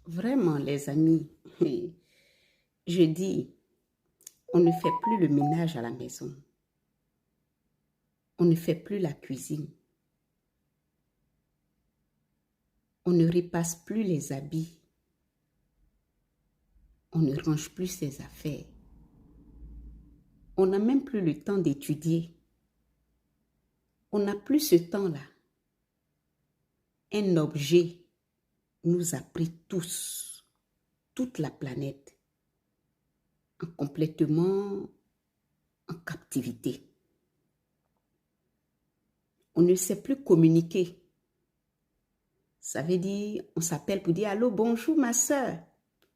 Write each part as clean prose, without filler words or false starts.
Vraiment, les amis, je dis, on ne fait plus le ménage à la maison. On ne fait plus la cuisine. On ne repasse plus les habits. On ne range plus ses affaires. On n'a même plus le temps d'étudier. On n'a plus ce temps-là. Un objet nous a pris tous, toute la planète, complètement en captivité. On ne sait plus communiquer. Ça veut dire, on s'appelle pour dire « Allô, bonjour ma soeur ».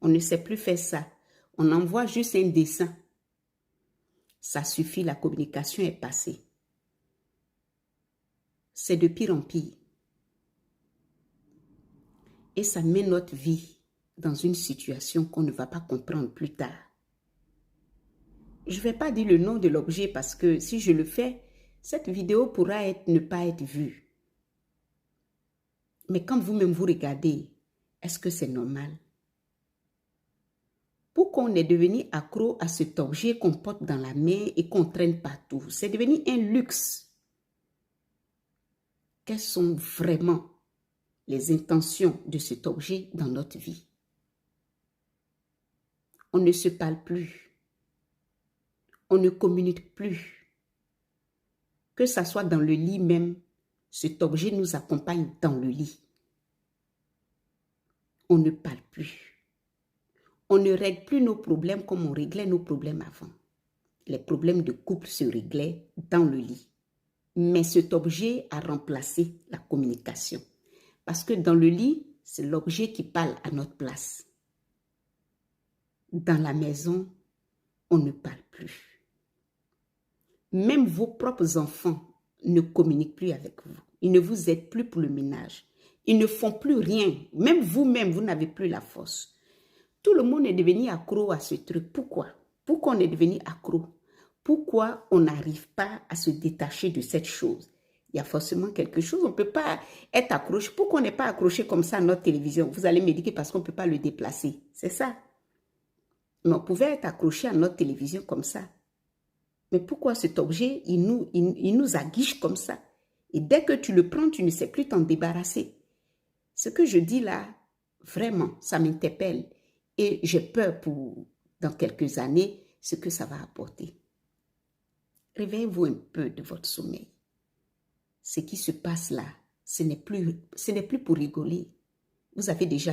On ne sait plus faire ça. On envoie juste un dessin. Ça suffit, la communication est passée. C'est de pire en pire. Et ça met notre vie dans une situation qu'on ne va pas comprendre plus tard. Je ne vais pas dire le nom de l'objet parce que si je le fais, cette vidéo pourra ne pas être vue. Mais quand vous-même vous regardez, est-ce que c'est normal? Pourquoi on est devenu accro à cet objet qu'on porte dans la main et qu'on traîne partout? C'est devenu un luxe. Quelles sont vraiment les intentions de cet objet dans notre vie? On ne se parle plus. On ne communique plus. Que ça soit dans le lit même, cet objet nous accompagne dans le lit. On ne parle plus. On ne règle plus nos problèmes comme on réglait nos problèmes avant. Les problèmes de couple se réglaient dans le lit. Mais cet objet a remplacé la communication. Parce que dans le lit, c'est l'objet qui parle à notre place. Dans la maison, on ne parle plus. Même vos propres enfants ne communiquent plus avec vous. Ils ne vous aident plus pour le ménage. Ils ne font plus rien. Même vous-même, vous n'avez plus la force. Tout le monde est devenu accro à ce truc. Pourquoi? Pourquoi on est devenu accro? Pourquoi on n'arrive pas à se détacher de cette chose? Il y a forcément quelque chose. On ne peut pas être accroché. Pourquoi on n'est pas accroché comme ça à notre télévision? Vous allez me dire que parce qu'on ne peut pas le déplacer. C'est ça. Mais on pouvait être accroché à notre télévision comme ça. Mais pourquoi cet objet, il nous aguiche comme ça? Et dès que tu le prends, tu ne sais plus t'en débarrasser. Ce que je dis là, vraiment, ça m'interpelle. Et j'ai peur pour, dans quelques années, ce que ça va apporter. Réveillez-vous un peu de votre sommeil. Ce qui se passe là, ce n'est plus pour rigoler. Vous avez déjà